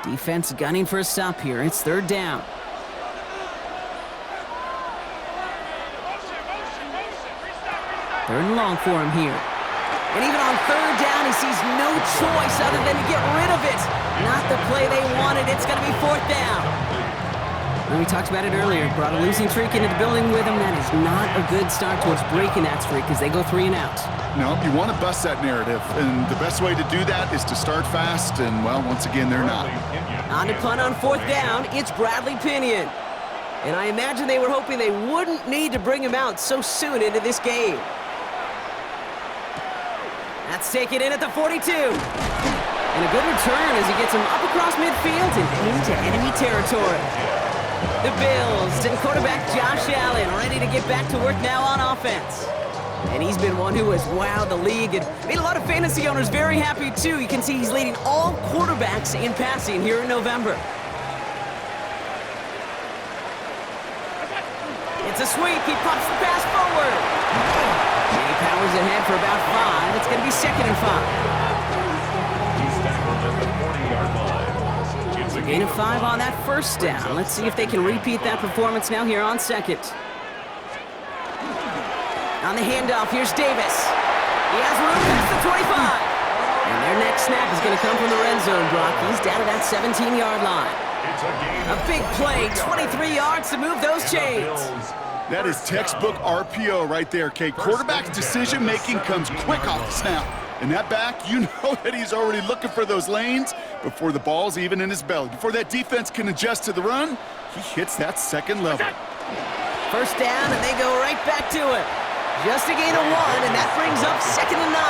Defense gunning for a stop here. It's third down. Third and long for him here. And even on third down, he sees no choice other than to get rid of it. Not the play they wanted. It's going to be fourth down. Well, we talked about it earlier. Brought a losing streak into the building with him. That is not a good start towards breaking that streak as they go 3 and out. No, you want to bust that narrative. And the best way to do that is to start fast. And, well, once again, they're not. On to punt on fourth down. It's Bradley Pinion. And I imagine they were hoping they wouldn't need to bring him out so soon into this game. That's taken in at the 42. And a good return as he gets him up across midfield and into enemy territory. The Bills and quarterback Josh Allen ready to get back to work now on offense. And he's been one who has wowed the league and made a lot of fantasy owners very happy too. You can see he's leading all quarterbacks in passing here in November. It's a sweep. He pops the pass forward. And he powers ahead for about 5. It's going to be 2nd and 5. Gain of 5 on that first down. Let's see if they can repeat that performance now here on second. On the handoff, here's Davis. He has room past the 25. And their next snap is going to come from the red zone, Brock. He's down to that 17-yard line. A big play, 23 yards to move those chains. That is textbook RPO right there, Kate. Quarterback's decision-making comes quick off the snap. And that back, you know that he's already looking for those lanes before the ball's even in his belly. Before that defense can adjust to the run, he hits that second level. First down, and they go right back to it. Just a gain of 1, and that brings up 2nd and 9.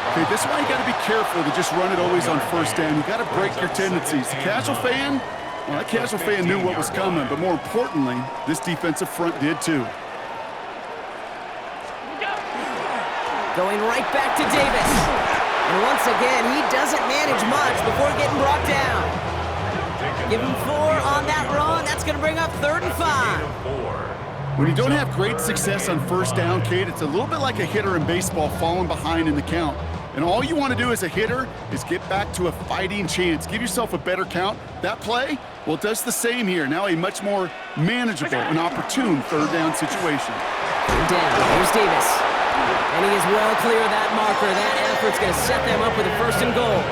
Okay, this is why you got to be careful to just run it always on first down. You got to break your tendencies. The casual fan, well, that casual fan knew what was coming, but more importantly, this defensive front did too. Going right back to Davis. And once again, he doesn't manage much before getting brought down. Give him 4 on that run. That's going to bring up 3rd and 5. When you don't have great success on first down, Kate, it's a little bit like a hitter in baseball falling behind in the count. And all you want to do as a hitter is get back to a fighting chance. Give yourself a better count. That play, well, it does the same here. Now a much more manageable and opportune third down situation. Third down. Here's Davis. And he is well clear of that marker. That effort's going to set them up with a 1st and goal.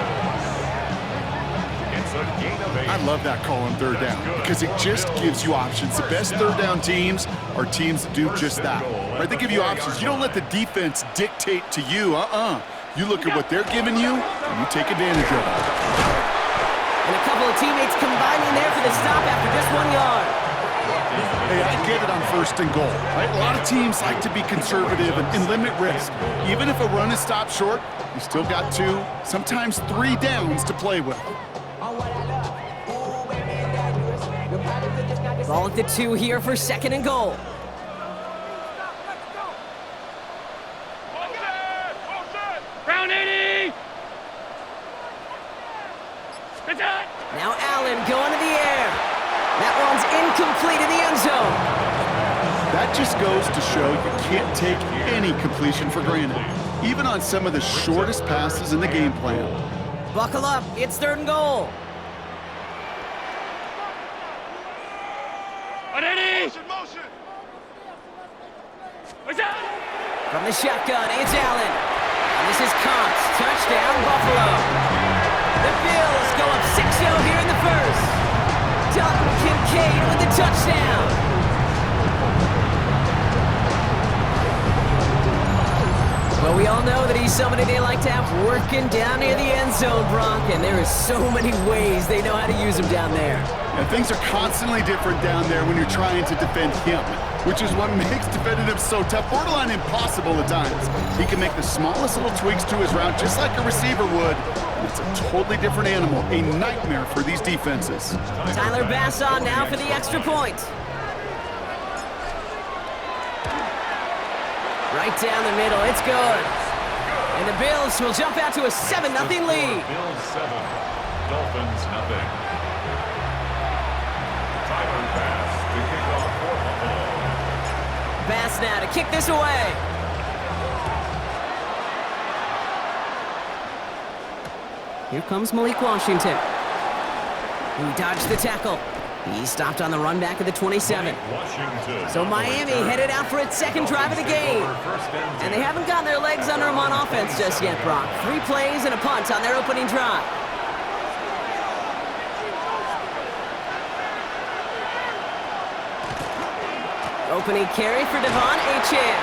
I love that call on third down because it just gives you options. The best third down teams are teams that do just that. Right? They give you options. You don't let the defense dictate to you. You look at what they're giving you, and you take advantage of it. And a couple of teammates combining there for the stop after just 1 yard. Hey, I get it on 1st and goal, right? A lot of teams like to be conservative and limit risk. Even if a run is stopped short, you still got 2, sometimes 3 downs to play with. Ball at the 2 here for 2nd and goal. Round 80! Now Allen going to the air. That one's incomplete in the end zone. That just goes to show you can't take any completion for granted, even on some of the shortest passes in the game plan. Buckle up, it's 3rd and goal. Motion! What's that? From the shotgun, it's Allen. And this is Cox. Touchdown, Buffalo. The Bills go up 6-0 here in the first. Dalton Kincaid with the touchdown. Well, we all know that he's somebody they like to have working down near the end zone, Brock, and there is so many ways they know how to use him down there. And things are constantly different down there when you're trying to defend him, which is what makes defending him so tough, borderline impossible at times. He can make the smallest little tweaks to his route just like a receiver would. And it's a totally different animal, a nightmare for these defenses. Tyler Bass on now for the extra point. Right down the middle, it's good. And the Bills will jump out to a 7-0 lead. Bills 7, Dolphins nothing. Tyler Bass to kick off for Buffalo. Bass now to kick this away. Here comes Malik Washington. He dodged the tackle. He stopped on the run back of the 27. Washington. So Miami headed out for its second drive of the game. And they haven't gotten their legs under them on offense just yet, Brock. 3 plays and a punt on their opening drive. Opening carry for Devon Achane.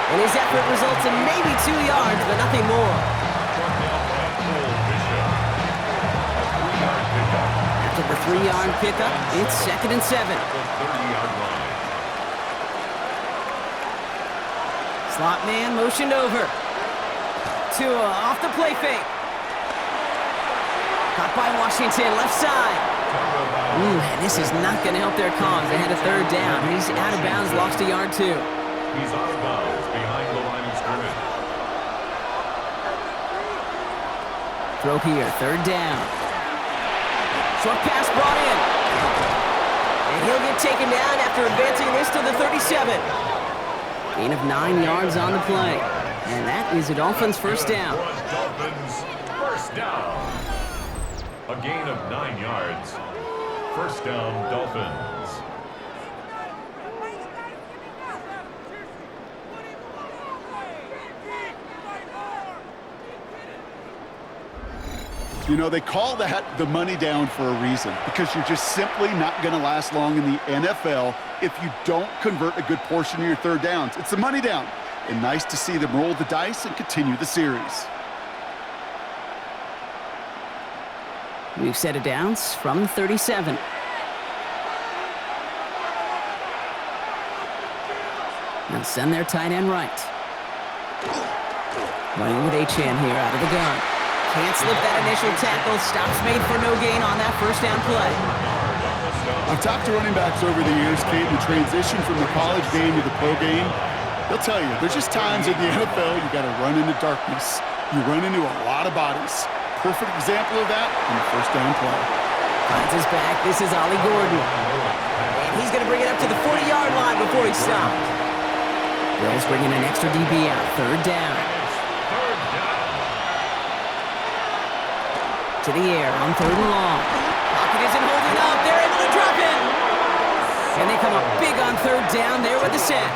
And his effort results in maybe 2 yards, but nothing more. After the 3-yard pickup, it's 2nd and 7. Slot man motioned over. Tua off the play fake. Caught by Washington, left side. And this is not going to help their cause. They had a 3rd down. He's out of bounds, lost a yard too. He's out of bounds behind the line of scrimmage. Throw here, 3rd down. Short pass brought in. And he'll get taken down after advancing this to the 37. Gain of 9 yards on the play. And that is a Dolphins' first down. Dolphins first down. A gain of 9 yards. First down, Dolphins. You know, they call that the money down for a reason, because you're just simply not going to last long in the NFL if you don't convert a good portion of your 3rd downs. It's the money down. And nice to see them roll the dice and continue the series. We've set it downs from the 37. They'll send their tight end right. Running with Achane here out of the gun. Can't slip that initial tackle. Stops made for no gain on that first down play. I've talked to running backs over the years, Kate, the transition from the college game to the pro game. They'll tell you, there's just times in the NFL you got to run into darkness. You run into a lot of bodies. Perfect example of that on the first down play. Finds his back. This is Ollie Gordon. And he's going to bring it up to the 40-yard line before he stopped. Bills bringing an extra DB out. 3rd down. To the air on 3rd and long. Pocket isn't holding up. They're able to drop it. And they come up big on 3rd down there with the sack.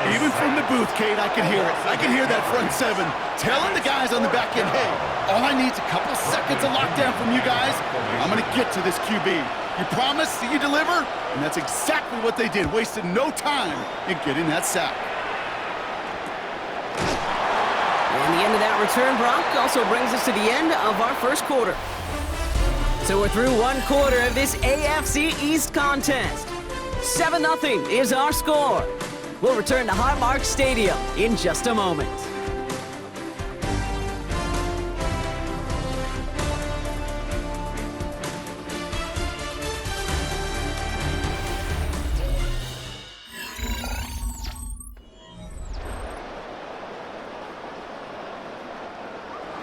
Even from the booth, Kate, I can hear it. I can hear that front 7 telling the guys on the back end, hey, all I need is a couple seconds of lockdown from you guys. I'm going to get to this QB. You promise that you deliver? And that's exactly what they did. Wasted no time in getting that sack. And the end of that return, Brock, also brings us to the end of our first quarter. So we're through 1 quarter of this AFC East contest. 7-0 is our score. We'll return to Highmark Stadium in just a moment.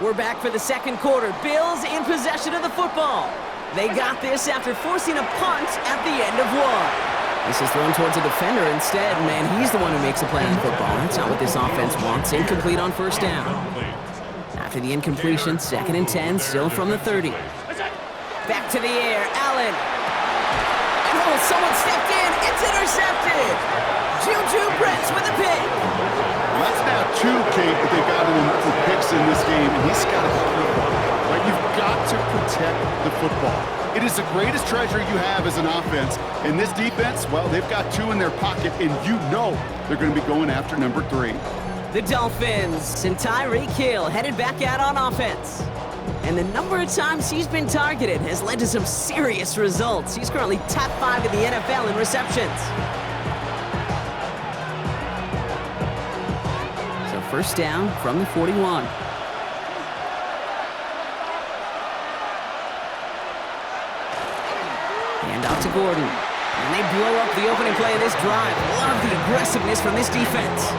We're back for the second quarter. Bills in possession of the football. They got this after forcing a punt at the end of 1. This is thrown towards a defender instead. Man, he's the one who makes the play on football. That's not what this offense wants. Incomplete on first down. After the incompletion, 2nd and 10, still from the 30. Back to the air, Allen. And oh, someone stepped in. It's intercepted. Juju Brents with a pick. Well, that's now 2, Kate, that they got him for picks in this game, and he's got to keep it. Right? You've got to protect the football. It is the greatest treasure you have as an offense. And this defense, well, they've got 2 in their pocket, and you know they're going to be going after number 3. The Dolphins and Tyreek Hill headed back out on offense. And the number of times he's been targeted has led to some serious results. He's currently top 5 in the NFL in receptions. So first down from the 41. Hand off to Gordon. And they blow up the opening play of this drive. Love the aggressiveness from this defense.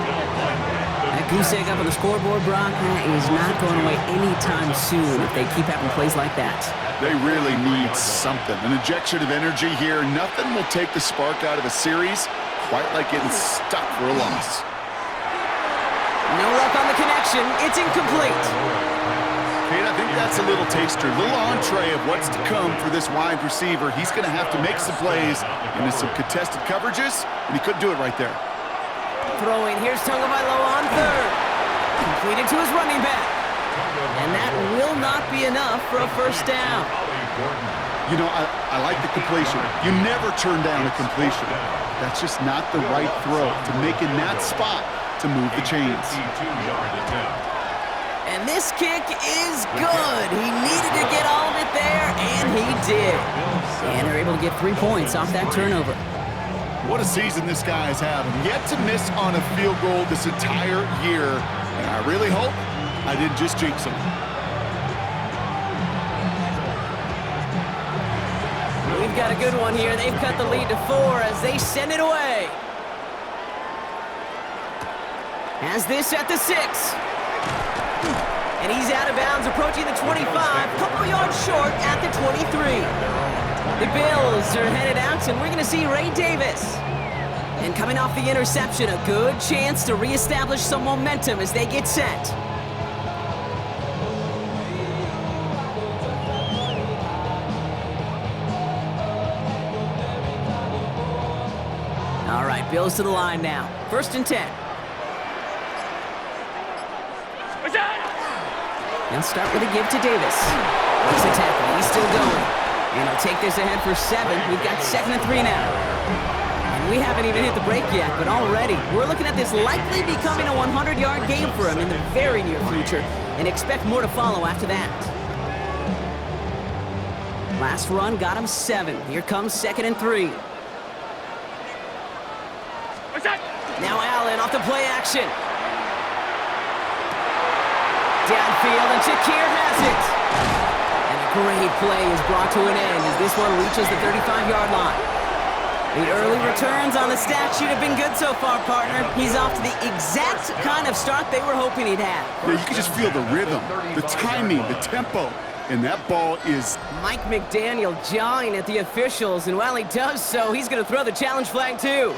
That goose egg up on the scoreboard, Brock, that is not going away anytime soon if they keep having plays like that. They really need something. An injection of energy here. Nothing will take the spark out of a series quite like getting stuck for a loss. No luck on the connection. It's incomplete. Kate, I think That's a little taster, a little entree of what's to come for this wide receiver. He's going to have to make some plays into some contested coverages, and he couldn't do it right there. Throwing, here's Tagovailoa on third. Completed to his running back. And that will not be enough for a first down. You know, I like the completion. You never turn down a completion. That's just not the right throw to make in that spot to move the chains. And this kick is good. He needed to get all of it there, and he did. And they're able to get 3 points off that turnover. What a season this guy is having. Yet to miss on a field goal this entire year. And I really hope I didn't just jinx him. We've got a good one here. They've cut the lead to 4 as they send it away. Has this at the 6. And he's out of bounds, approaching the 25. Couple yards short at the 23. The Bills are headed out, and we're going to see Ray Davis. And coming off the interception, a good chance to reestablish some momentum as they get set. All right, Bills to the line now. 1st and 10. They'll start with a give to Davis. He's a tackle. He's still going. And he'll take this ahead for 7. We've got 2nd and 3 now. And we haven't even hit the break yet, but already we're looking at this likely becoming a 100-yard game for him in the very near future, and expect more to follow after that. Last run got him 7. Here comes 2nd and 3. Now Allen off the play action. Downfield, and Shakir has it. And a great play is brought to an end as this one reaches the 35-yard line. The early returns on the stat sheet have been good so far, partner. He's off to the exact kind of start they were hoping he'd have. Yeah, you can just feel the rhythm, the timing, the tempo, and that ball is... Mike McDaniel jawing at the officials, and while he does so, he's going to throw the challenge flag too.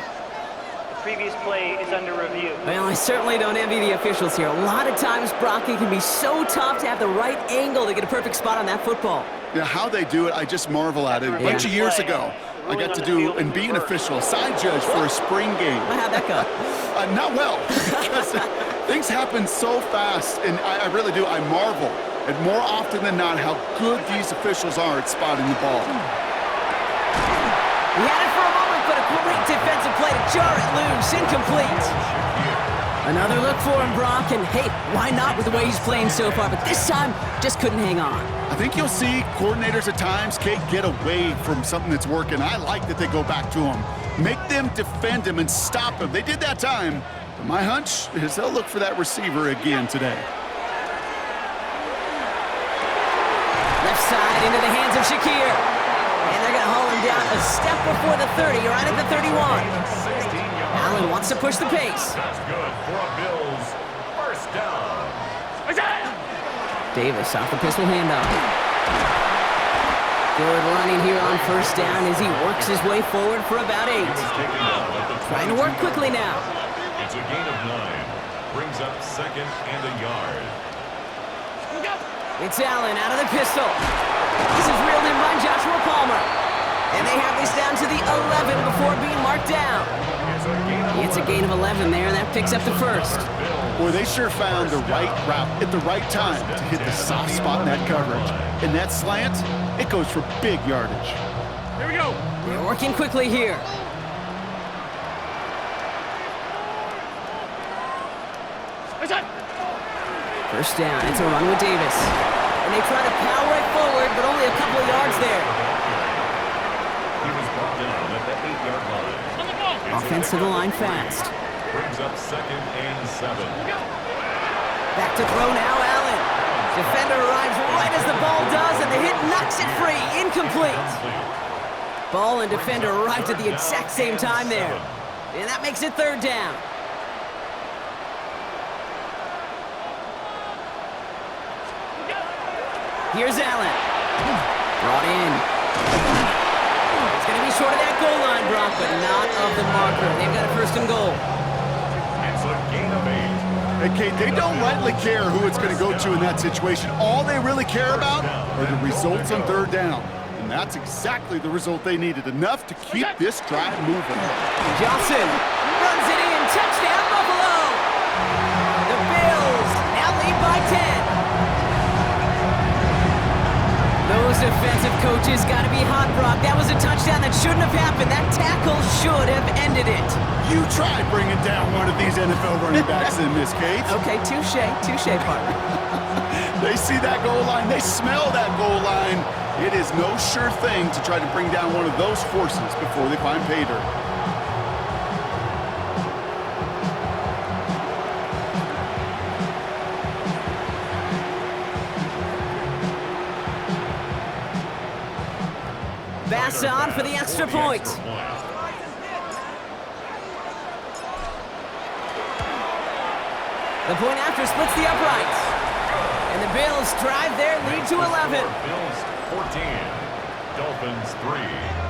Previous play is under review. Well, I certainly don't envy the officials here. A lot of times, Brock, it can be so tough to have the right angle to get a perfect spot on that football. Yeah, how they do it, I just marvel at it. A bunch of years ago, I got to do and be an official, a side judge for a spring game. How'd that go? Not well, because things happen so fast, and I really do. I marvel at more often than not how good these officials are at spotting the ball. He had it for a moment, but a great defensive play to jar it loose. Incomplete. Another look for him, Brock, and hey, why not with the way he's playing so far? But this time, just couldn't hang on. I think you'll see coordinators at times, Kate, get away from something that's working. I like that they go back to him. Make them defend him and stop him. They did that time. But my hunch is they'll look for that receiver again today. Left side into the hands of Shakir. And they're going to haul him down a step before the 30, right at the 31. Allen wants to push the pace. That's good for a Bills first down. Davis off the pistol handoff. Good running here on 1st down as he works his way forward for about 8. Trying to work quickly now. It's a gain of 9. Brings up 2nd and a yard. It's Allen out of the pistol. This is reeled in by Joshua Palmer. And they have this down to the 11 before being marked down. It's a gain of 11 there, and that picks up the 1st. Boy, they sure found the right route at the right time to hit the soft spot in that coverage. And that slant, it goes for big yardage. Here we go. They're working quickly here. First down, it's a run with Davis. And they try to power it forward, but only a couple of yards there. He was brought down at the 8-yard line. Offense to the line fast. Brings up 2nd and 7. Back to throw now, Allen. Defender arrives right as the ball does, and the hit knocks it free. Incomplete. Ball and defender arrived at the exact same time there. And that makes it 3rd down. Here's Allen. Brought in. It's going to be short of that goal line, Brock, but not of the marker. They've got a 1st and goal. It's a gain of 8. Hey, Kate, they don't rightly care who it's going to go to in that situation. All they really care about are the results on third down. And that's exactly the result they needed, enough to keep this drive moving. Johnson runs it in. Touchdown, Buffalo! The Bills now lead by 10. Those defensive coaches got to be hot, Brock. That was a touchdown that shouldn't have happened. That tackle should have ended it. You tried bringing down one of these NFL running backs in this, Kate. Okay, touche, partner. They see that goal line. They smell that goal line. It is no sure thing to try to bring down one of those horses before they find pay dirt. Bass on for the extra point. The point after splits the uprights. And the Bills drive their lead to 11. Bills 14, Dolphins 3.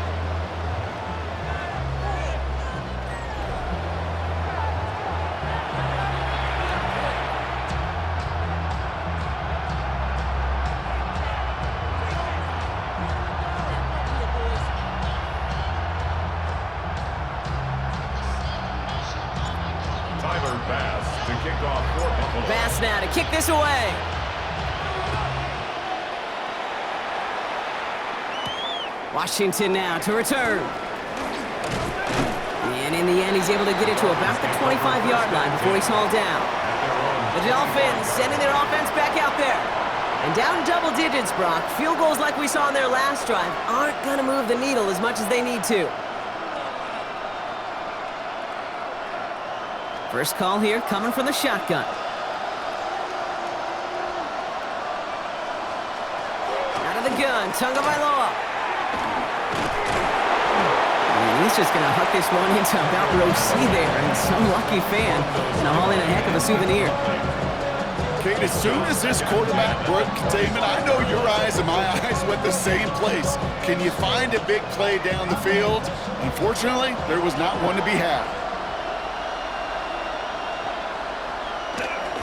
Bass to kick off for Buffalo. Bass now to kick this away. Washington now to return. And in the end, he's able to get it to about the 25-yard line before he's hauled down. The Dolphins sending their offense back out there. And down double digits, Brock. Field goals like we saw in their last drive aren't going to move the needle as much as they need to. First call here coming from the shotgun. Out of the gun, Tagovailoa. And he's just going to huck this one into about row C there, and some lucky fan going to haul in a heck of a souvenir. Kate, as soon as this quarterback broke containment, I know your eyes and my eyes went the same place. Can you find a big play down the field? Unfortunately, there was not one to be had.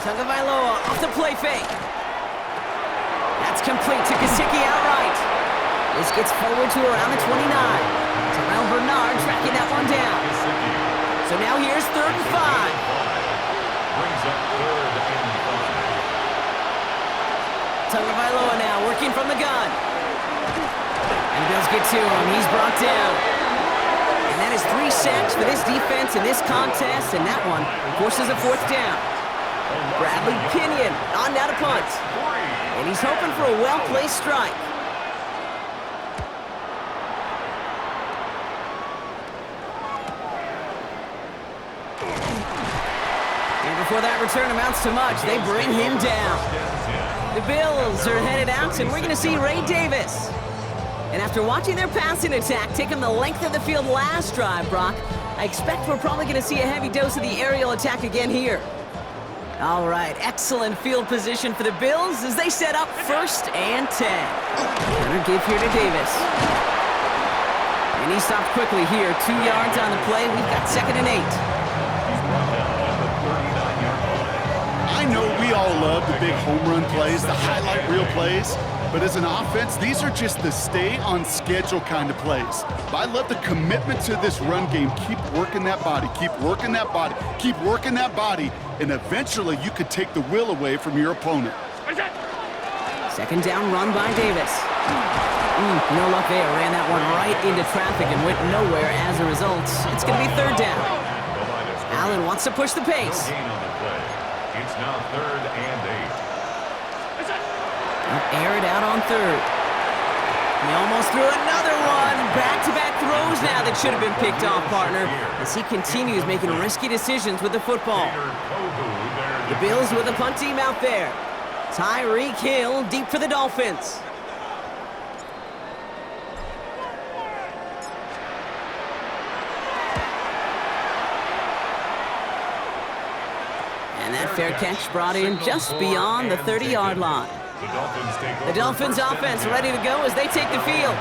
Tagovailoa off the play fake. That's complete to Gesicki outright. This gets forward to around the 29. Terrell Bernard tracking that one down. So now here's 3rd and 5. Brings up 3rd and 5. Tagovailoa now working from the gun. And the Bills get to him. He's brought down. And that is 3 sacks for this defense in this contest, and that one forces a 4th down. Bradley Pinion on now to punt. And he's hoping for a well-placed strike. And before that return amounts to much, they bring him down. The Bills are headed out, and we're going to see Ray Davis. And after watching their passing attack take him the length of the field last drive, Brock, I expect we're probably going to see a heavy dose of the aerial attack again here. All right, excellent field position for the Bills as they set up 1st and 10. Counter give here to Davis. And he stopped quickly here. 2 yards on the play. We've got 2nd and 8. He's brought down at the 39-yard line. I know we all love the big home run plays, the highlight reel plays, but as an offense, these are just the stay-on-schedule kind of plays. But I love the commitment to this run game. Keep working that body, keep working that body, keep working that body, and eventually you could take the will away from your opponent. 2nd down run by Davis. No luck there. Ran that one right into traffic and went nowhere as a result. It's going to be 3rd down. Allen wants to push the pace. No gain on the play. It's now 3rd and 8. Air it out on 3rd. He almost threw another one. Back-to-back throws now that should have been picked off, partner, as he continues making risky decisions with the football. The Bills with a punt team out there. Tyreek Hill deep for the Dolphins. And that fair catch brought in just beyond the 30-yard line. The Dolphins offense ready to go as they take the field.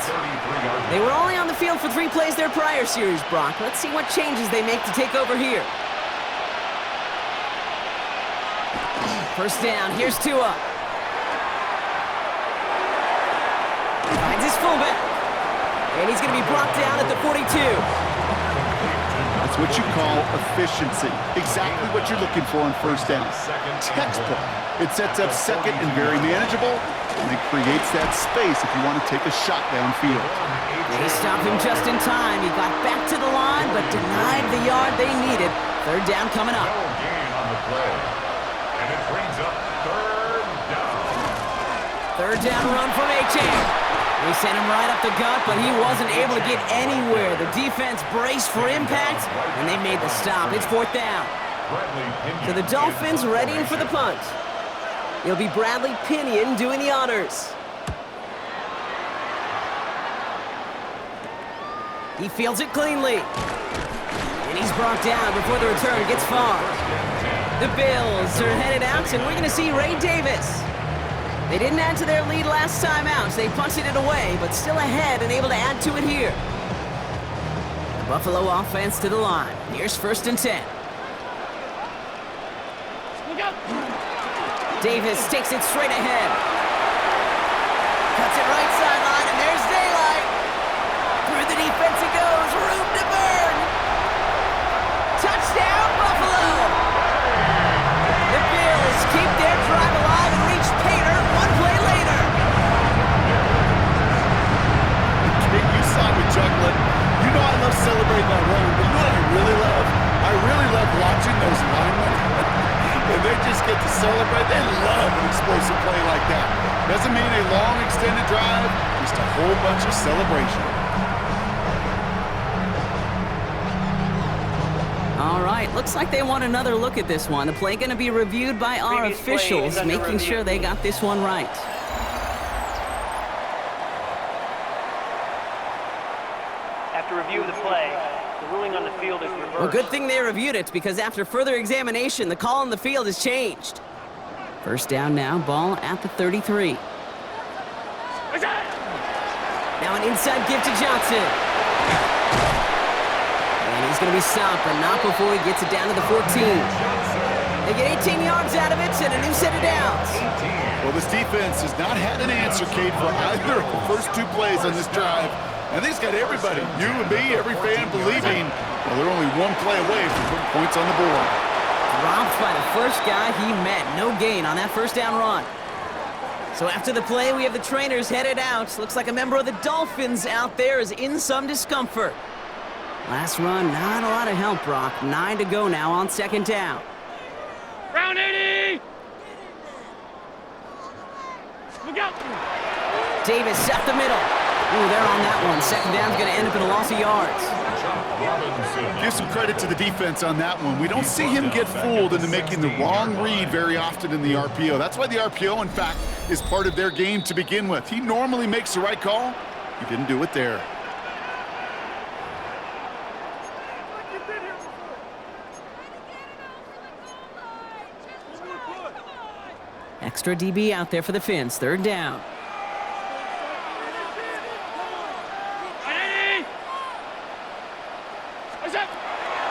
They were only on the field for 3 plays their prior series, Brock. Let's see what changes they make to take over here. First down, here's Tua. Finds his fullback. And he's going to be brought down at the 42. That's what you call efficiency. Exactly what you're looking for on first down. Textbook. It sets up second and very manageable, and it creates that space if you want to take a shot downfield. They stopped him just in time. He got back to the line, but denied the yard they needed. Third down coming up. No gain on the play. And it brings up third down. Third down run from Achane. They sent him right up the gut, but he wasn't able to get anywhere. The defense braced for impact, and they made the stop. It's fourth down. So the Dolphins readying for the punt. It'll be Bradley Pinion doing the honors. He fields it cleanly. And he's brought down before the return gets far. The Bills are headed out, and we're going to see Ray Davis. They didn't add to their lead last time out, so they punted it away, but still ahead and able to add to it here. The Buffalo offense to the line. Here's first and 10. Davis takes it straight ahead. Cuts it right sideline, and there's daylight. Through the defense it goes. Room to burn. Touchdown, Buffalo. The Bills keep their drive alive and reach Pater one play later. You saw me juggling. You know I love celebrating that run, but you know what I really love? I really love watching those linemen. And they just get to celebrate. They love an explosive play like that. Doesn't mean a long extended drive, just a whole bunch of celebration. All right, looks like they want another look at this one. The play going to be reviewed by our officials, making sure they got this one right. After review of the play, the ruling on the field is reversed. Well, good thing they reviewed it, because after further examination, the call on the field has changed. First down now, ball at the 33. Now an inside give to Johnson. And he's going to be stopped, but not before he gets it down to the 14. They get 18 yards out of it and a new set of downs. Well, this defense has not had an answer, Kate, for either of the first two plays on this drive. And they've got everybody, you and me, every fan believing, well, they're only one play away from putting points on the board. Dropped by the first guy he met. No gain on that first down run. So after the play, we have the trainers headed out. Looks like a member of the Dolphins out there is in some discomfort. Last run, not a lot of help, Brock. 9 to go now on second down. Round 80! Look out! Davis up the middle. Ooh, they're on that one. Second down's going to end up in a loss of yards. Give some credit to the defense on that one. We don't see him get fooled into making the wrong read very often in the RPO. That's why the RPO, in fact, is part of their game to begin with. He normally makes the right call. He didn't do it there. Extra DB out there for the Fins. Third down.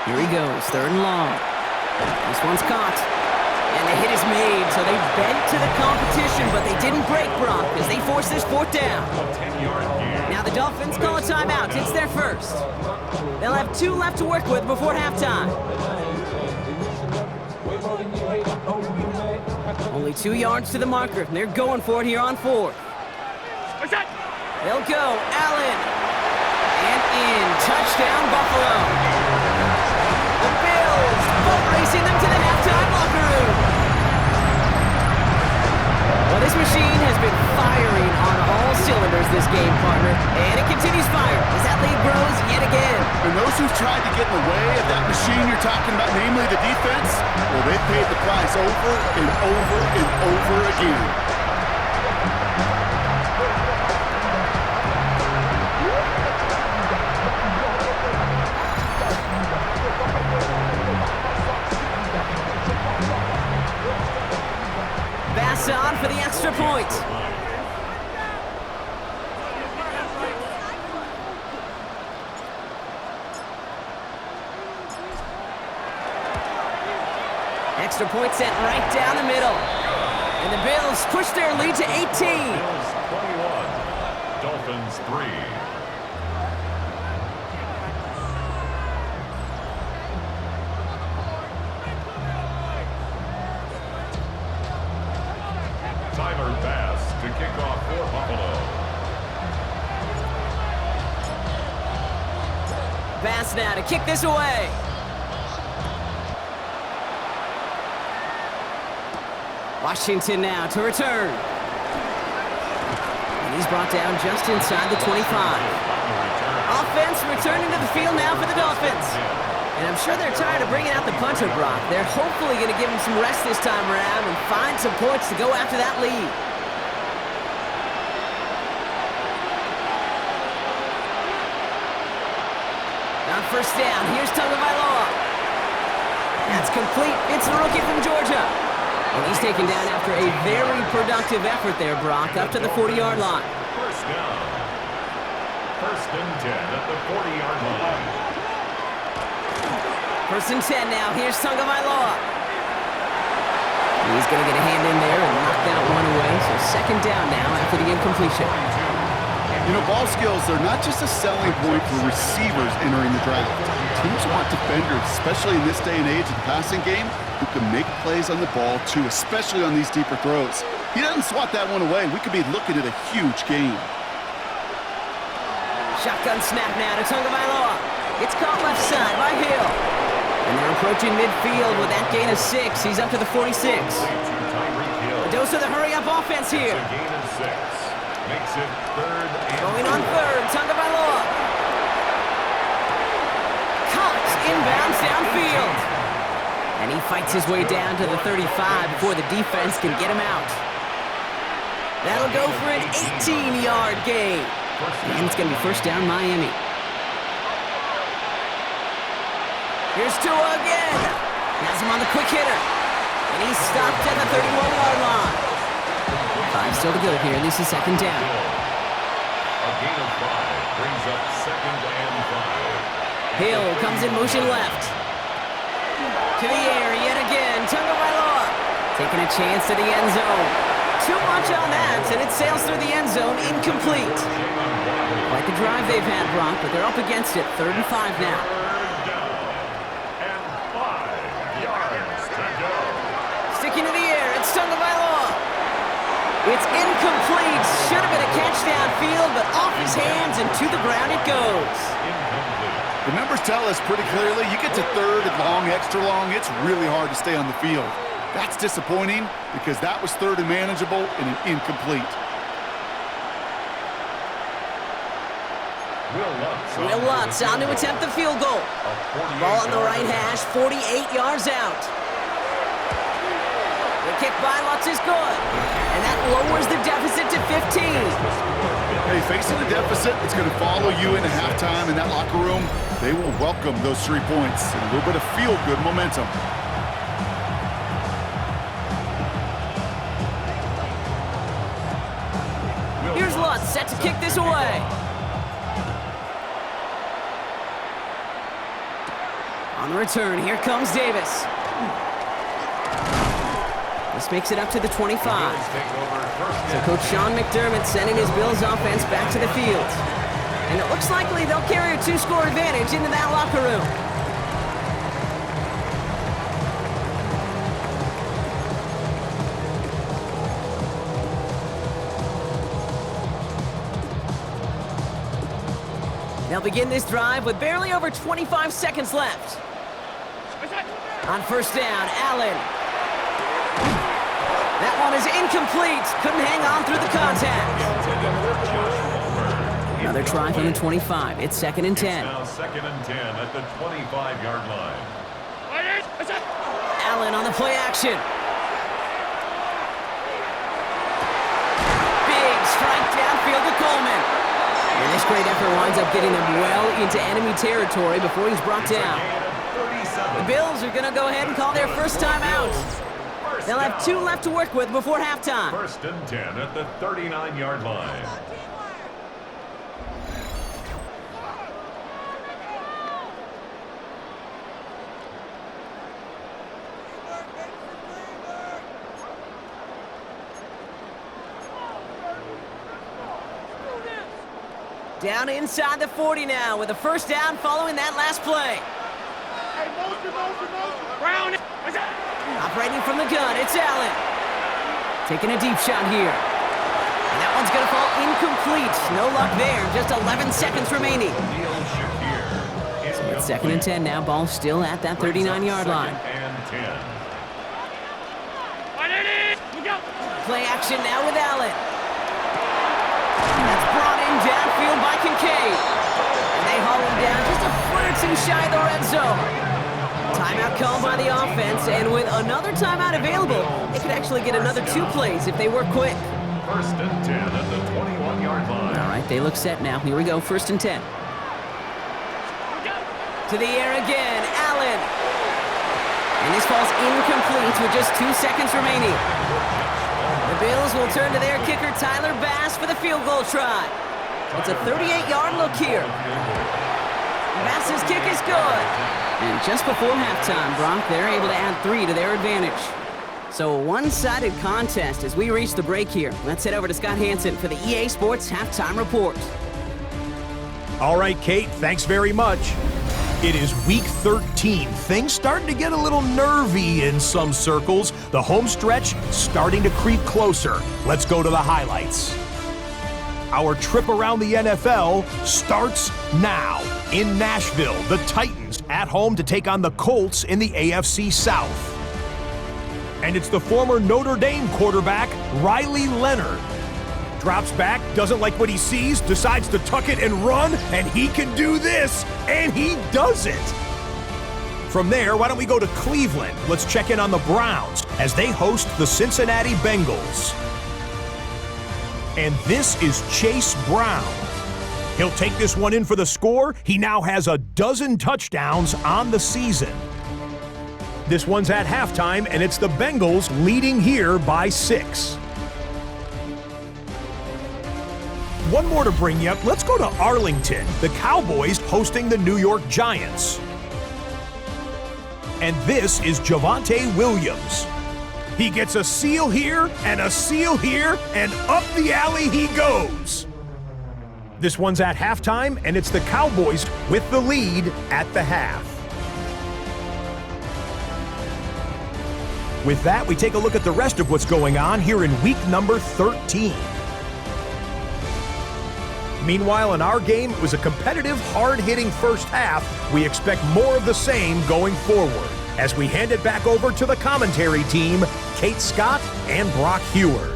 Here he goes, third and long. This one's caught. And the hit is made, so they bent to the competition, but they didn't break, Brock, as they force this fourth down. Now the Dolphins call a timeout. It's their first. They'll have 2 left to work with before halftime. Only 2 yards to the marker, and they're going for it here on 4th. They'll go, Allen. And in, touchdown, Buffalo. The Bills boat racing them to the halftime locker room. Well, this machine has been firing on all cylinders this game, partner. And it continues firing as that lead grows yet again. And those who've tried to get in the way of that machine you're talking about, namely the defense, well, they paid the price over and over and over again. Bass on for the extra point. Extra point sent right down the middle. And the Bills push their lead to 18. Bills 21, Dolphins 3. Tyler Bass to kick off for Buffalo. Bass now to kick this away. Washington now to return. And he's brought down just inside the 25. Offense returning to the field now for the Dolphins. And I'm sure they're tired of bringing out the punter, Brock. They're hopefully going to give him some rest this time around and find some points to go after that lead. On first down, here's Tagovailoa. That's complete. It's the rookie from Georgia. And he's taken down after a very productive effort there, Brock, up to the 40-yard line. First down. First and 10 at the 40-yard line. First and 10 now. Here's Tagovailoa. He's going to get a hand in there and knock that one away. So second down now after the incompletion. You know, ball skills, they're not just a selling point for receivers entering the draft. Teams want defenders, especially in this day and age of the passing game, who can make plays on the ball, too, especially on these deeper throws. He doesn't swat that one away. We could be looking at a huge game. Shotgun snap now to Tagovailoa. It's caught left side by Hill. And they're approaching midfield with that gain of 6. He's up to the 46. A dose of the hurry-up offense here. A gain of 6. Makes it third and Going on third, Tagovailoa. Caught inbounds downfield. And he fights his way down to the 35 before the defense can get him out. That'll go for an 18-yard gain. And it's going to be first down Miami. Here's Tua again. Has him on the quick hitter. And he's stopped at the 31-yard line. 5 still to go here. This is second down. a gain of 5 brings up second and 5. Hill comes in motion left. To the air yet again. Tagovailoa taking a chance to the end zone. Too much on that, and it sails through the end zone, incomplete. Quite the drive they've had, Brock, but they're up against it. 3rd and 5 now. Third down and 5 yards to go. Sticking to the air, it's Tagovailoa. It's incomplete. Should have been a catch downfield, but off his hands and to the ground it goes. Incomplete. The numbers tell us pretty clearly, you get to 3rd and long, extra long, it's really hard to stay on the field. That's disappointing because that was 3rd and manageable and an incomplete. Will Lutz on to attempt the field goal. Ball on the right hash, 48 yards out. The kick by Lutz is good, and that lowers the deficit to 15. Hey, facing a deficit, it's going to follow you into halftime in that locker room. They will welcome those 3 points and a little bit of feel-good momentum. Here's Lutz set to kick this away. On the return, here comes Davis. This makes it up to the 25. So Coach Sean McDermott sending his Bills offense back to the field. And it looks likely they'll carry a 2-score advantage into that locker room. They'll begin this drive with barely over 25 seconds left. On first down, Allen. That one is incomplete. Couldn't hang on through the contact. Another try from the 25. It's 2nd and 10. Now 2nd and 10 at the 25-yard line. Allen on the play action. Big strike downfield to Coleman. And this great effort winds up getting them well into enemy territory before he's brought down. The Bills are going to go ahead and call their first time out. They'll have 2 left to work with before halftime. 1st and 10 at the 39-yard line. Down inside the 40 now with a first down following that last play. Brown. Operating from the gun, it's Allen. Taking a deep shot here. And that one's going to fall incomplete. No luck there. Just 11 seconds remaining. So it's 2nd and 10 now. Ball still at that 39-yard line. Play action now with Allen. That's brought in downfield by Kincaid. And they haul him down just a foot or two shy of the red zone. Timeout called by the offense, and with another timeout available, they could actually get another 2 plays if they work quick. 1st and 10 at the 21-yard line. All right, they look set now. Here we go, 1st and 10. To the air again, Allen. And this falls incomplete with just 2 seconds remaining. The Bills will turn to their kicker, Tyler Bass, for the field goal try. It's a 38-yard look here. Bass's kick is good. And just before halftime, Brock, they're able to add 3 to their advantage. So a one-sided contest as we reach the break here. Let's head over to Scott Hansen for the EA Sports Halftime Report. All right, Kate, thanks very much. It is week 13. Things starting to get a little nervy in some circles. The home stretch starting to creep closer. Let's go to the highlights. Our trip around the NFL starts now. In Nashville, the Titans at home to take on the Colts in the AFC South. And it's the former Notre Dame quarterback, Riley Leonard. Drops back, doesn't like what he sees, decides to tuck it and run, and he can do this, and he does it. From there, why don't we go to Cleveland? Let's check in on the Browns as they host the Cincinnati Bengals. And this is Chase Brown. He'll take this one in for the score. He now has a dozen touchdowns on the season. This one's at halftime, and it's the Bengals leading here by 6. One more to bring you up. Let's go to Arlington. The Cowboys hosting the New York Giants. And this is Javonte Williams. He gets a seal here, and up the alley he goes. This one's at halftime, and it's the Cowboys with the lead at the half. With that, we take a look at the rest of what's going on here in week number 13. Meanwhile, in our game, it was a competitive, hard-hitting first half. We expect more of the same going forward. As we hand it back over to the commentary team, Kate Scott and Brock Heward.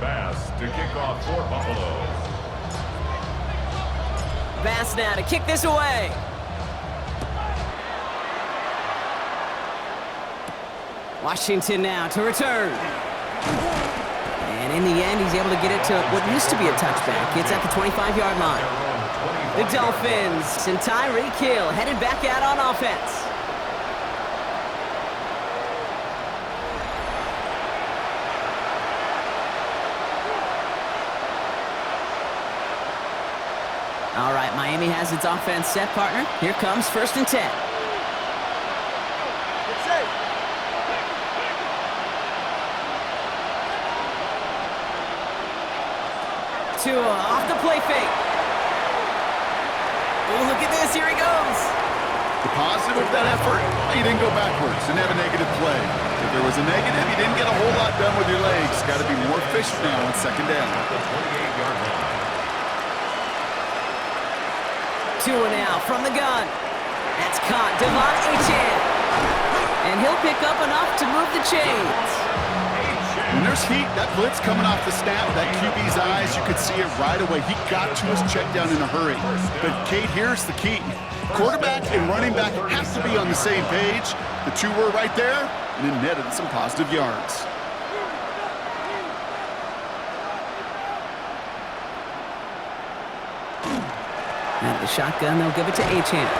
Bass to kick off for Buffalo. Bass now to kick this away. Washington now to return. And in the end, he's able to get it to what used to be a touchback. It's at the 25-yard line. The Dolphins and Tyreek Hill headed back out on offense. All right, Miami has its offense set, partner. Here comes 1st and 10. Tua off the play fake. Oh, look at this. Here he goes. The positive of that effort, he didn't go backwards, didn't have a negative play. If there was a negative, you didn't get a whole lot done with your legs. Got to be more efficient now on 2nd down. The 28-yard line. Tua now from the gun. That's caught. Devon Achane. And he'll pick up enough to move the chains. When there's heat, that blitz coming off the snap, that QB's eyes, you could see it right away. He got to his check down in a hurry. But Kate, here's the key. Quarterback and running back have to be on the same page. The two were right there, and it netted some positive yards. Out of the shotgun, they'll give it to Achane.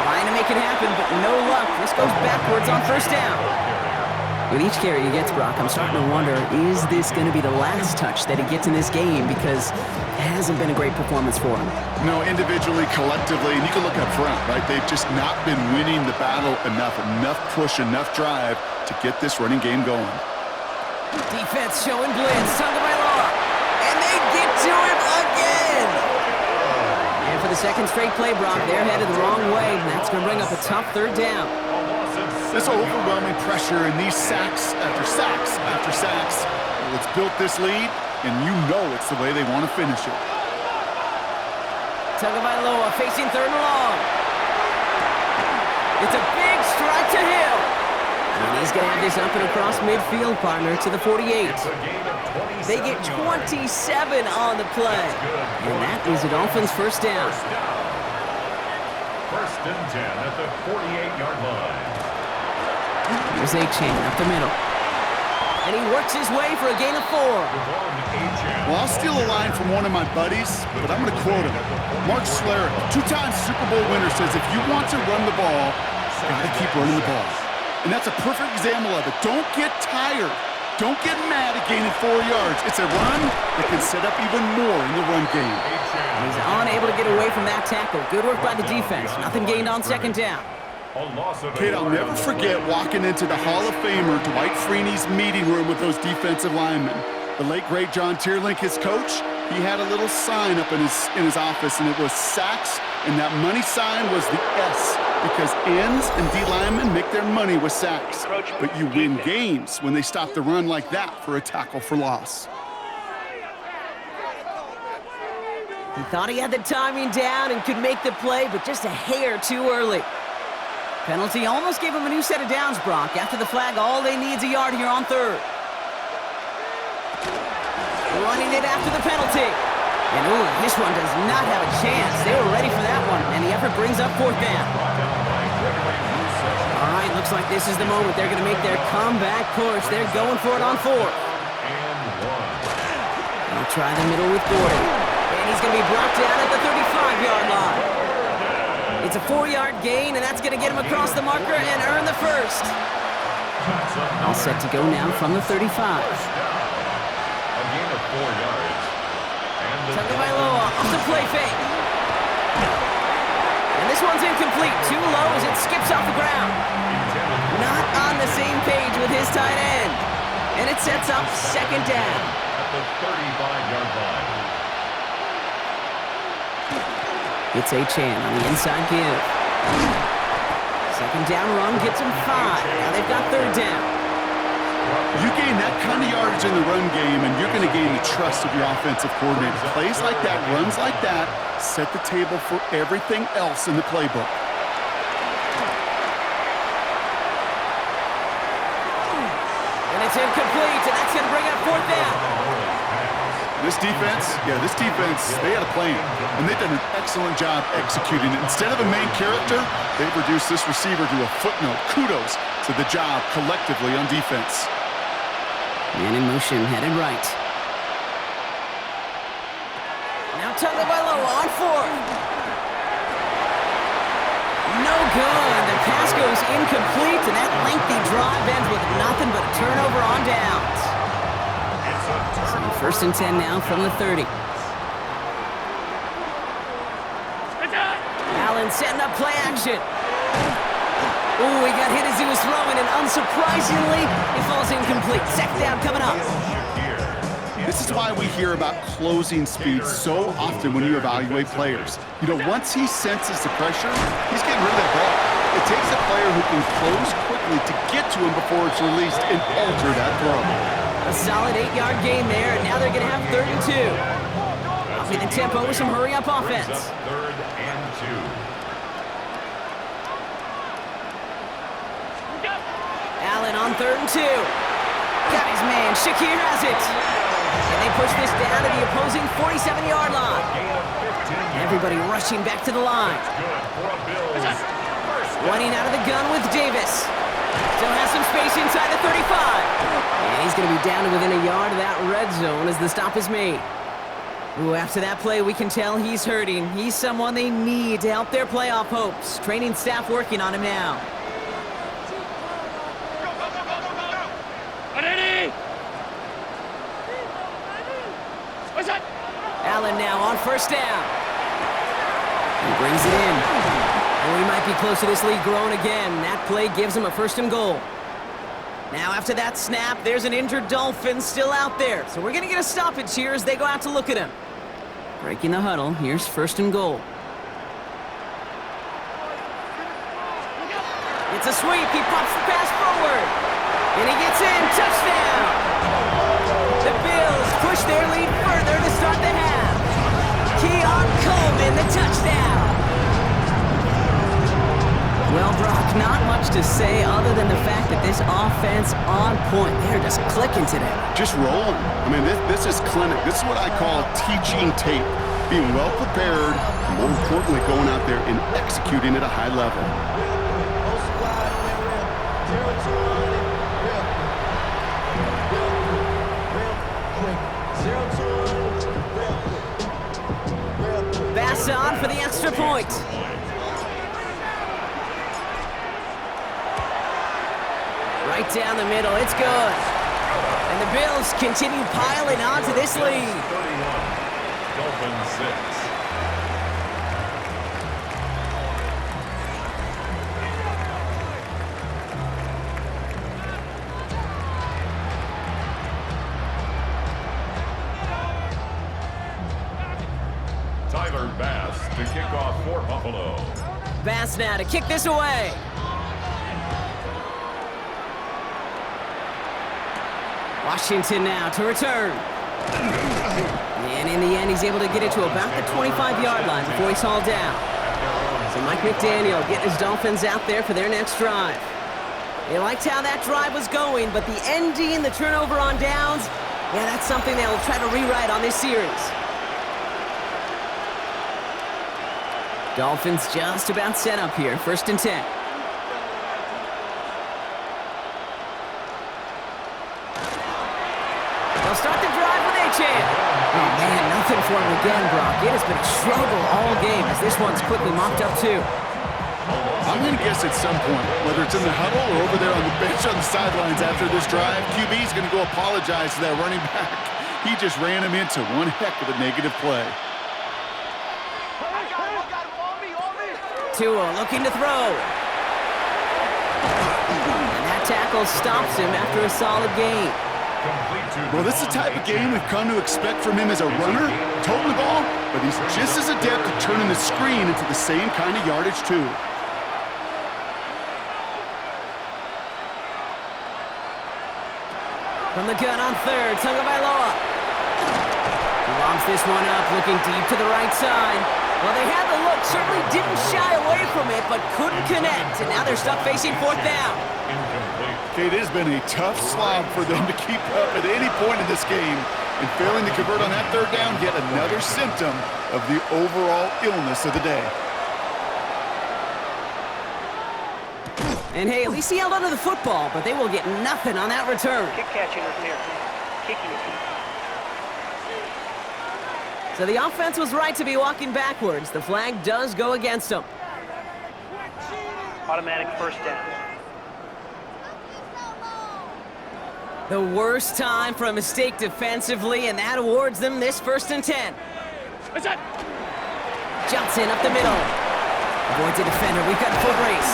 Trying to make it happen, but no luck. This goes backwards on first down. With each carry he gets, Brock, I'm starting to wonder, is this going to be the last touch that he gets in this game? Because it hasn't been a great performance for him. No, individually, collectively, and you can look up front, right? They've just not been winning the battle enough push, enough drive to get this running game going. Defense showing blitz, Tagovailoa, and they get to him again! And for the second straight play, Brock, they're headed the wrong way, and that's going to bring up a tough third down. This overwhelming pressure and these sacks after sacks after sacks, well, it's built this lead, and you know it's the way they want to finish it. Tagovailoa facing third and long. It's a big strike to Hill. And he's going to have this up and across midfield, partner, to the 48. They get 27 on the play. And that is the Dolphins' first down. First and 10 at the 48-yard line. Here's Achane up the middle. And he works his way for a gain of 4. Well, I'll steal a line from one of my buddies, but I'm going to quote him. Mark Schlereth, two-time Super Bowl winner, says if you want to run the ball, you got to keep running the ball. And that's a perfect example of it. Don't get tired. Don't get mad at gaining 4 yards. It's a run that can set up even more in the run game. He's unable to get away from that tackle. Good work by the defense. Nothing gained on second down. Kate, I'll never forget walking into the Hall of Famer Dwight Freeney's meeting room with those defensive linemen. The late, great John Tierlink, his coach, he had a little sign up in his office, and it was sacks, and that money sign was the S, because ends and D linemen make their money with sacks. But you win games when they stop the run like that for a tackle for loss. He thought he had the timing down and could make the play, but just a hair too early. Penalty almost gave him a new set of downs, Brock. After the flag, all they need is a yard here on third. Running it after the penalty. And ooh, this one does not have a chance. They were ready for that one, and the effort brings up fourth down. All right, looks like this is the moment they're going to make their comeback push. They're going for it on fourth. They'll try the middle with Gordon. And he's going to be brought down at the 35-yard line. It's a 4-yard gain, and that's going to get him across the marker and earn the first. All set to go now from the 35. A gain of 4 yards. Tagovailoa off the play fake. And this one's incomplete. Too low as it skips off the ground. Not on the same page with his tight end. And it sets up second down. At the 35-yard line. It's Achane on the inside give. Second down run gets him 5. Now they've got third down. You gain that kind of yardage in the run game, and you're going to gain the trust of your offensive coordinator. Plays like that, runs like that, set the table for everything else in the playbook. And it's incomplete, and that's going to bring up fourth down. This defense, they had a plan, and they've done an excellent job executing it. Instead of a main character, they've reduced this receiver to a footnote. Kudos to the job collectively on defense. Man in motion, headed right. Now Tagovailoa on fourth. No good. The pass goes incomplete, and that lengthy drive ends with nothing but a turnover on downs. So first and 10 now from the 30. Allen setting up play action. Ooh, he got hit as he was throwing, and unsurprisingly, it falls incomplete. Second down coming up. This is why we hear about closing speed so often when you evaluate players. You know, once he senses the pressure, he's getting rid of that ball. It takes a player who can close quickly to get to him before it's released and alter that throw. A solid 8-yard gain there, and now they're going to have 3rd and 2. Upping the tempo with some hurry-up offense. 3rd and 2. Allen on 3rd and 2. Got his man. Shakir has it. And they push this down to the opposing 47-yard line. Everybody rushing back to the line. Running out of the gun with Davis. Still has some space inside the 35. And he's going to be down to within a yard of that red zone as the stop is made. Ooh, after that play, we can tell he's hurting. He's someone they need to help their playoff hopes. Training staff working on him now. Allen now on first down. He brings it in. And we might be close to this lead growing again. That play gives him a 1st and goal. Now after that snap, there's an injured Dolphin still out there. So we're going to get a stoppage here as they go out to look at him. Breaking the huddle, here's 1st and goal. It's a sweep, he pops the pass forward. And he gets in, touchdown! The Bills push their lead further to start the half. Keon Coleman, the touchdown! Well, Brock, not much to say other than the fact that this offense on point. They're just clicking today. Just rolling. I mean, this is clinic. This is what I call teaching tape. Being well prepared, and more importantly, going out there and executing at a high level. Bass on for the extra point. Right down the middle, it's good. And the Bills continue piling onto this lead. 31, Dolphins 6. Tyler Bass to kick off for Buffalo. Bass now to kick this away. Washington now to return. And in the end, he's able to get it to about the 25-yard line before he's hauled down. So Mike McDaniel getting his Dolphins out there for their next drive. They liked how that drive was going, but the ending, the turnover on downs, yeah, that's something they'll try to rewrite on this series. Dolphins just about set up here, 1st and 10. They'll start the drive with Achane. Oh, man, nothing for him again, Brock. It has been a struggle all game as this one's quickly mopped up, too. I'm going to guess at some point, whether it's in the huddle or over there on the bench on the sidelines after this drive, QB's going to go apologize to that running back. He just ran him into one heck of a negative play. Tua looking to throw. And that tackle stops him after a solid gain. Well, this is the type of game we've come to expect from him as a runner, toting the ball, but he's just as adept at turning the screen into the same kind of yardage, too. From the gun on 3rd, Tagovailoa. He lobs this one up, looking deep to the right side. Well, they had the look, certainly didn't shy away from it, but couldn't connect, and now they're stuck facing 4th down. Okay, it has been a tough slog for them to keep up at any point in this game, and failing to convert on that 3rd down, yet another symptom of the overall illness of the day. And hey, at least he held onto the football, but they will get nothing on that return. Kick catching is near. Kicking it. So the offense was right to be walking backwards. The flag does go against them. Automatic 1st down. The worst time for a mistake defensively, and that awards them this 1st and 10. Johnson up the middle. Avoids a defender. We've got a foot race.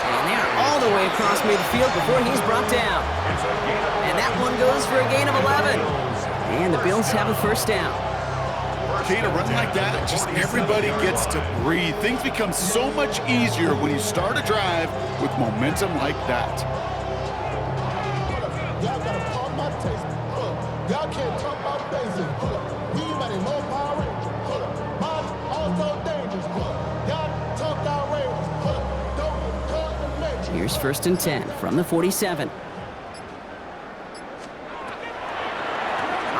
And they're all the way across midfield before he's brought down. And that one goes for a gain of 11. And the Bills have a 1st down. Okay, to run like that, just everybody gets to breathe. Things become so much easier when you start a drive with momentum like that. Y'all gotta pump my taste. Y'all can't talk about basic. We mighty more power. Mine also dangerous. Y'all talk outrageous. Don't cut the mix. Here's 1st and 10 from the 47.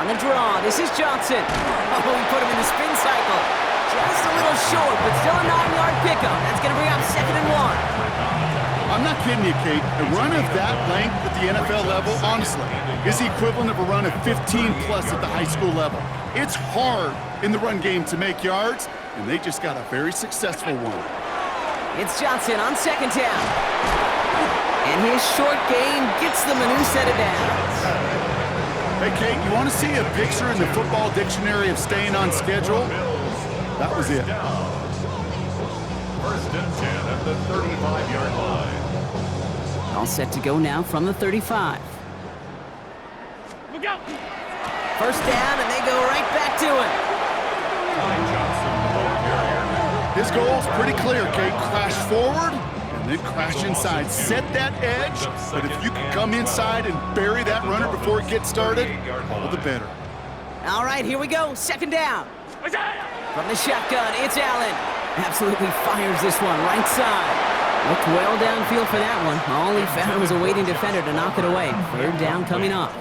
On the draw, this is Johnson. Oh, he put him in the spin cycle. Just a little short, but still a 9-yard pickup. That's going to bring up 2nd and 1. I'm not kidding you, Kate. A run of that length at the NFL level, honestly, is the equivalent of a run of 15-plus at the high school level. It's hard in the run game to make yards, and they just got a very successful one. It's Johnson on 2nd down. And his short gain gets them a new set of downs. Hey, Kate, you want to see a picture in the football dictionary of staying on schedule? That was it. 1st and 10 at the 35-yard line. All set to go now from the 35. Look out! 1st down, and they go right back to it. Ty Johnson, the ball carrier. His goal's pretty clear, Kate. Crash forward and then crash inside. Set that edge, but if you can come inside and bury that runner before it gets started, all the better. All right, here we go. 2nd down. From the shotgun, it's Allen. Absolutely fires this one right side. Looked well downfield for that one. All he found was a waiting defender to knock it away. 3rd down coming up.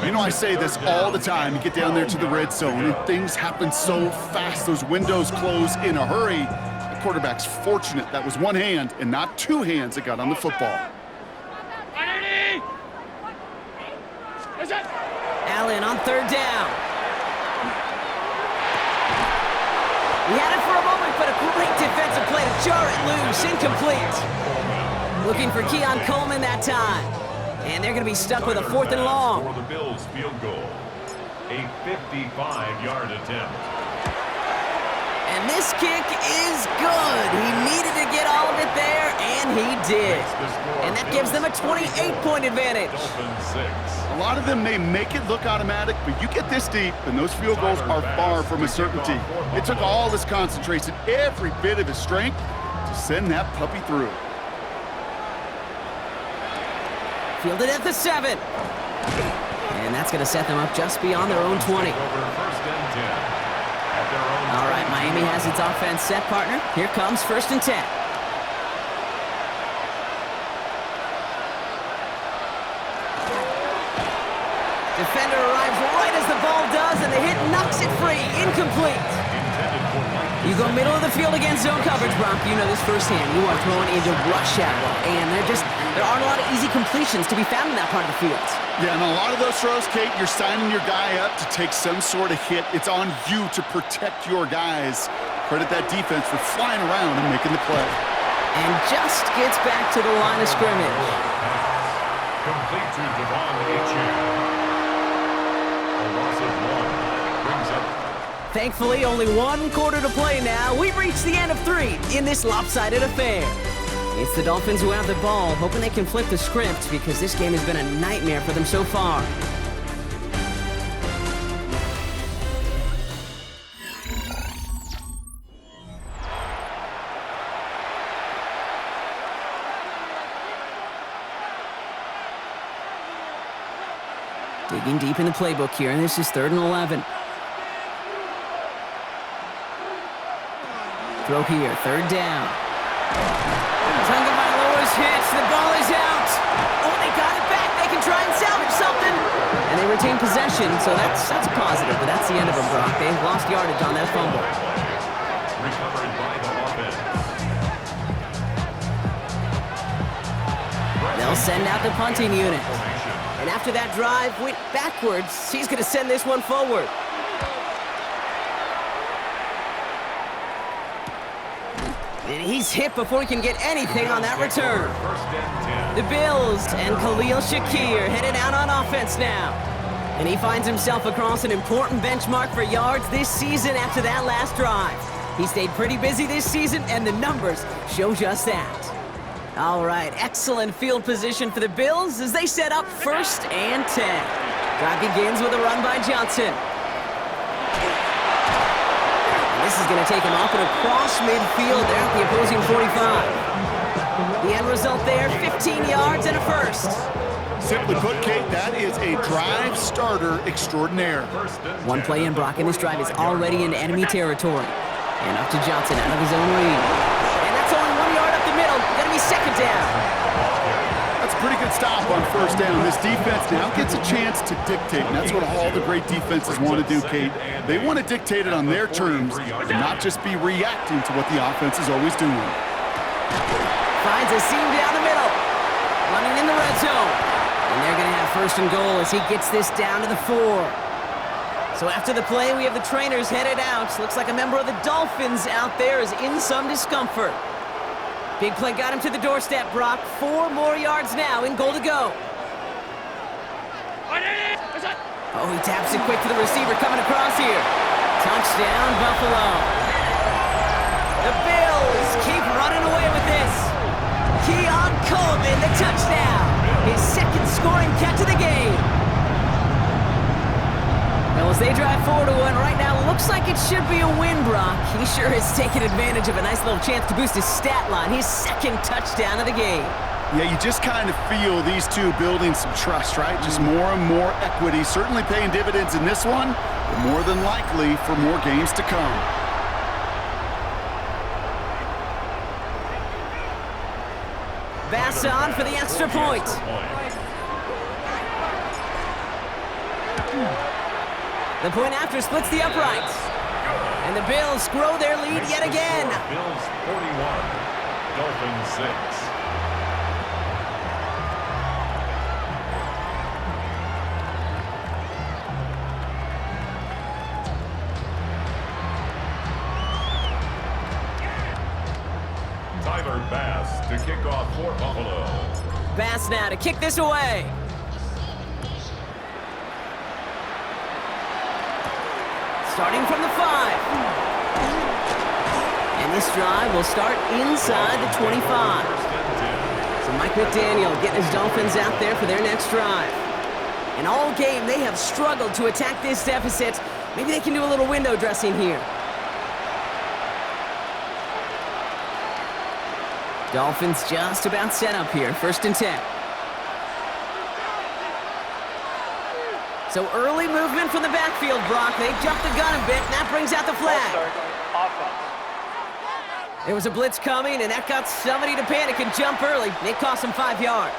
You know, I say this all the time. You get down there to the red zone, and things happen so fast. Those windows close in a hurry. The quarterback's fortunate that was one hand and not two hands that got on the football. Allen on 3rd down. He had it for a moment, but a great defensive play to jar it loose. Incomplete. Looking for Keon Coleman that time. And they're going to be stuck with a 4th and long. For the Bills field goal. A 55-yard attempt. And this kick is good. He needed to get all of it there, and he did. And that gives them a 28-point advantage. Dolphins 6. A lot of them may make it look automatic, but you get this deep, and those field goals are far from a certainty. It took all his concentration, every bit of his strength, to send that puppy through. Fielded at the 7. And that's going to set them up just beyond their own 20. Over 1st and 10 at their own. All right, Miami has its offense set, partner. Here comes 1st and 10. Defender arrives right as the ball does, and the hit knocks it free. Incomplete. You go middle of the field against zone coverage, Brock. You know this firsthand. You are throwing into rush hour, and there aren't a lot of easy completions to be found in that part of the field. Yeah, and a lot of those throws, Kate, you're signing your guy up to take some sort of hit. It's on you to protect your guys. Credit that defense for flying around and making the play. And just gets back to the line of scrimmage. Complete to Devon Achane. A loss of 1 brings up. Thankfully, only 1 quarter to play now. We've reached the end of 3 in this lopsided affair. It's the Dolphins who have the ball, hoping they can flip the script because this game has been a nightmare for them so far. Digging deep in the playbook here, and this is 3rd and 11. Throw here, 3rd down. Tagovailoa's hits, the ball is out. Oh, they got it back. They can try and salvage something. And they retain possession, so that's positive, but that's the end of them, Brock. They lost yardage on that fumble. Recovered by the offense. They'll send out the punting unit. And after that drive went backwards, he's going to send this one forward. And he's hit before he can get anything on that return. The Bills and Khalil Shakir headed out on offense now. And he finds himself across an important benchmark for yards this season after that last drive. He stayed pretty busy this season, and the numbers show just that. All right, excellent field position for the Bills as they set up 1st and 10. Drive begins with a run by Johnson. This is going to take him off and across midfield there at the opposing 45. The end result there, 15 yards and a 1st. Simply put, Kate, that is a drive starter extraordinaire. 1 play in, Brock, and this drive is already into enemy territory. And up to Johnson out of his own read. And that's only 1 yard up the middle. Going to be 2nd down. That's a pretty good stop on first down. This defense now gets a chance to dictate, and that's what all the great defenses want to do, Kate. They want to dictate it on their terms and not just be reacting to what the offense is always doing. Finds a seam down the middle. Running in the red zone. And they're going to have first and goal as he gets this down to the 4. So after the play, we have the trainers headed out. Looks like a member of the Dolphins out there is in some discomfort. Big play got him to the doorstep, Brock. 4 more yards now in goal to go. Oh, he taps it quick to the receiver coming across here. Touchdown, Buffalo. The Bills keep running away with this. Keon Coleman, the touchdown. His second scoring catch of the game. Well, as they drive 4-1 right now, looks like it should be a win, Brock. He sure is taking advantage of a nice little chance to boost his stat line. His second touchdown of the game. Yeah, you just kind of feel these two building some trust, right? Just more and more equity. Certainly paying dividends in this one, but more than likely for more games to come. Bass on for the extra point. The point after splits the uprights. And the Bills grow their lead yet again. Bills 41, Dolphins 6. Tyler Bass to kick off for Buffalo. Bass now to kick this away. Starting from the 5. And this drive will start inside the 25. So Mike McDaniel getting his Dolphins out there for their next drive. And all game, they have struggled to attack this deficit. Maybe they can do a little window dressing here. Dolphins just about set up here. 1st and 10. So early movement from the backfield, Brock. They jumped the gun a bit, and that brings out the flag. There was a blitz coming, and that got somebody to panic and jump early. It cost them 5 yards.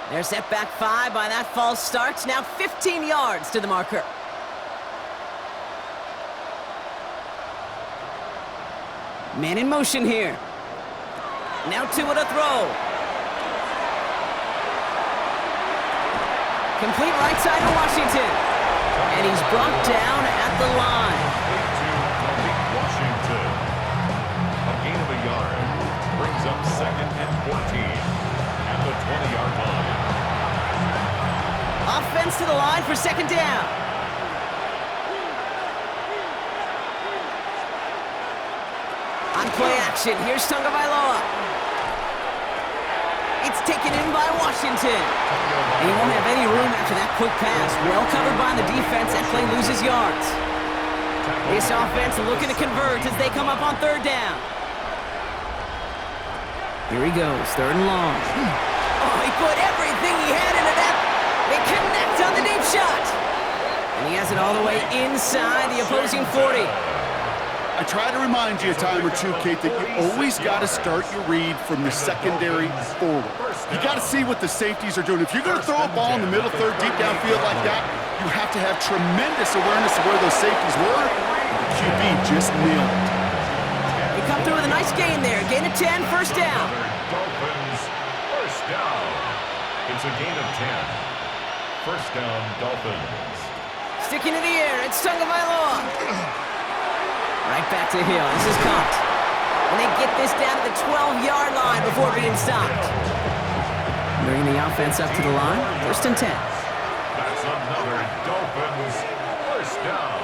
They're set back 5 by that false start. Now 15 yards to the marker. Man in motion here. Now 2 at a throw. Complete right side to Washington. And he's brought down at the line. Washington. A gain of a yard. Brings up 2nd and 14. At the 20-yard line. Offense to the line for 2nd down. On play action, here's Tagovailoa. It's taken in by Washington. And he won't have any room after that quick pass. Well covered by the defense. That play loses yards. This offense looking to convert as they come up on 3rd down. Here he goes, 3rd and long. Oh, he put everything he had into that. They connect on the deep shot. And he has it all the way inside the opposing 40. I try to remind you a time or two, Kate, that you always got to start your read from the secondary forward. You got to see what the safeties are doing. If you're going to throw a ball in the middle third, deep downfield like that, you have to have tremendous awareness of where those safeties were. The QB just nailed it. They come through with a nice gain there. Gain of 10, 1st down. Dolphins, 1st down. It's a gain of 10. 1st down, Dolphins. Sticking in the air, it's Tagovailoa. Right back to Hill. This is caught. And they get this down to the 12-yard line before being stopped. Bringing the offense up to the line. 1st and 10. That's another Dolphins 1st down.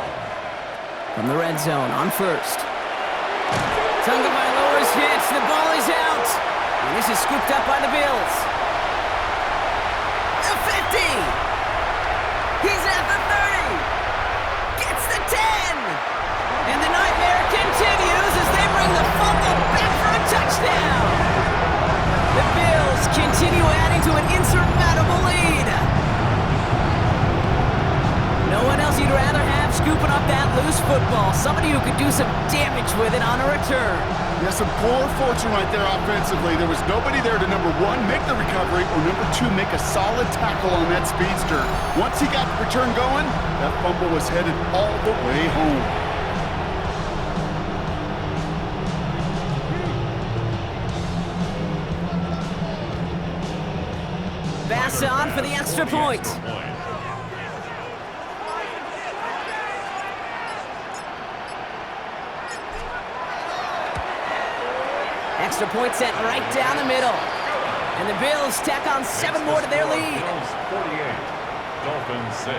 From the red zone on 1st. Tagovailoa's hit. The ball is out. And this is scooped up by the Bills. The 50. He's at the 30. Gets the 10. And the nightmare continues as they bring the fumble back for a touchdown. The Bills continue adding to an insurmountable lead. No one else you'd rather have scooping up that loose football. Somebody who could do some damage with it on a return. Yeah, some poor fortune right there offensively. There was nobody there to, number one, make the recovery, or number two, make a solid tackle on that speedster. Once he got the return going, that fumble was headed all the way home. Pass on for the extra point. Extra point sent right down the middle. And the Bills tack on 7 more to their lead. Bills 48, Dolphins 6.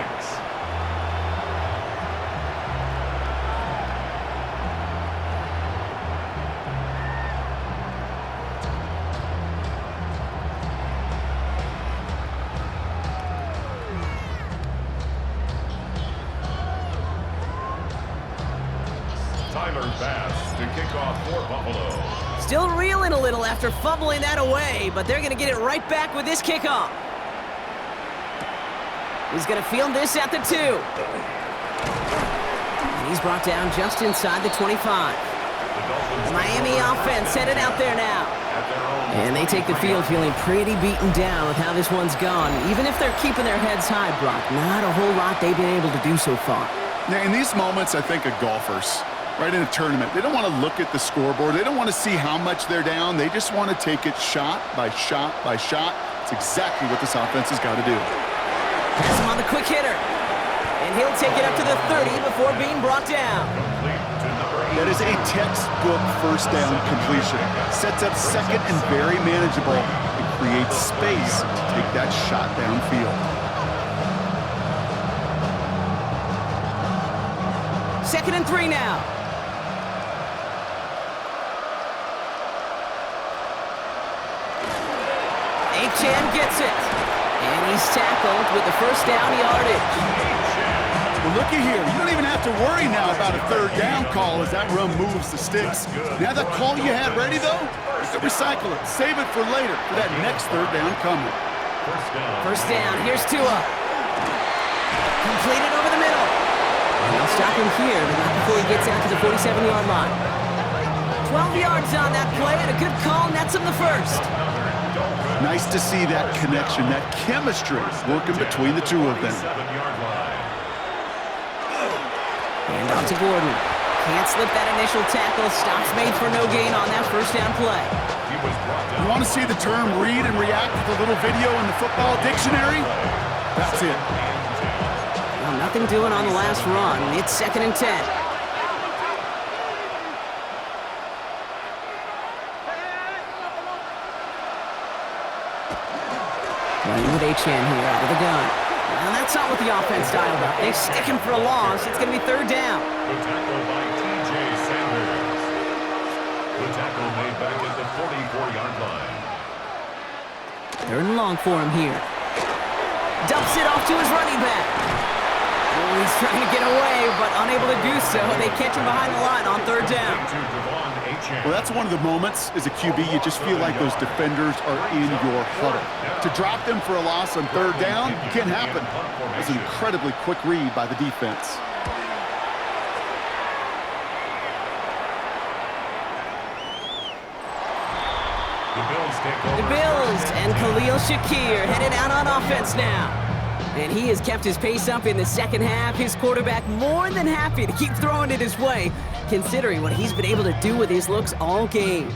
Tyler Bass to kick off for Buffalo. Still reeling a little after fumbling that away, but they're going to get it right back with this kickoff. He's going to field this at the 2. And he's brought down just inside the 25. The Miami offense headed out there now. And they take the field feeling pretty beaten down with how this one's gone. Even if they're keeping their heads high, Brock, not a whole lot they've been able to do so far. Now, in these moments, I think of golfers. Right in a tournament, they don't want to look at the scoreboard. They don't want to see how much they're down. They just want to take it shot by shot by shot. It's exactly what this offense has got to do. Pass him on the quick hitter. And he'll take it up to the 30 before being brought down. That is a textbook first down completion. Sets up second and very manageable. It creates space to take that shot downfield. Second and 3 now. Achan gets it. And he's tackled with the first down yardage. Well, looky here. You don't even have to worry now about a third down call as that run moves the sticks. Now that call you had ready, though, you can recycle it. Save it for later for that next third down coming. First down. Here's Tua. Completed over the middle. And they'll stop him here, but not before he gets out to the 47-yard line. 12 yards on that play, and a good call nets him the first. Nice to see that connection, that chemistry working between the two of them. And on to Gordon. Can't slip that initial tackle. Stops made for no gain on that first down play. You want to see the term read and react with a little video in the football dictionary? That's it. Well, nothing doing on the last run. It's second and 10. Running with Achan here out of the gun. Well, that's not what the offense dialed up. They stick him for a loss. It's going to be third down. The tackle by T.J. Sanders. The tackle made back at the 44-yard line. Third and long for him here. Dumps it off to his running back. Oh, he's trying to get away, but unable to do so. They catch him behind the line on third down. Well, that's one of the moments as a QB, you just feel like those defenders are in your huddle. To drop them for a loss on third down can't happen. It's an incredibly quick read by the defense. The Bills and Khalil Shakir headed out on offense now. And he has kept his pace up in the second half. His quarterback more than happy to keep throwing it his way, considering what he's been able to do with his looks all game.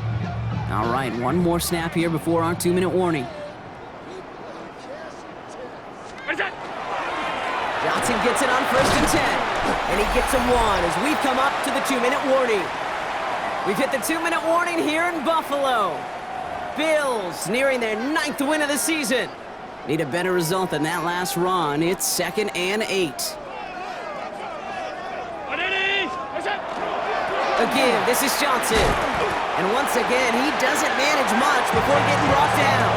All right, one more snap here before our 2-minute warning. Johnson gets it on first and 10. And he gets him one as we've come up to the 2-minute warning. We've hit the 2-minute warning here in Buffalo. Bills nearing their 9th win of the season. Need a better result than that last run. It's second and 8. Again, this is Johnson. And once again, he doesn't manage much before getting brought down.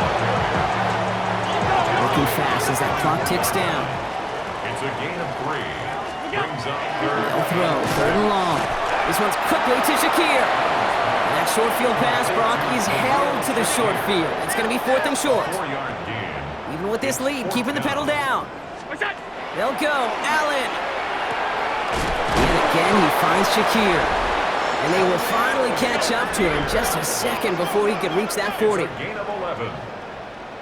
Looking fast as that clock ticks down. It's a gain of 3. Brings up third. They'll throw, third and long. This one's quickly to Shakir. And that short field pass, Brock, is held to the short field. It's going to be fourth and short. 4-yard gain. Even with this lead, keeping the pedal down. They'll go. Allen. And it again, he finds Shakir. And they will finally catch up to him just a second before he could reach that 40. It's a gain of 11.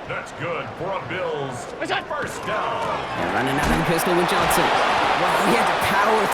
That's good for a Bills. First down. And running out of the pistol with Johnson. Wow, he had to power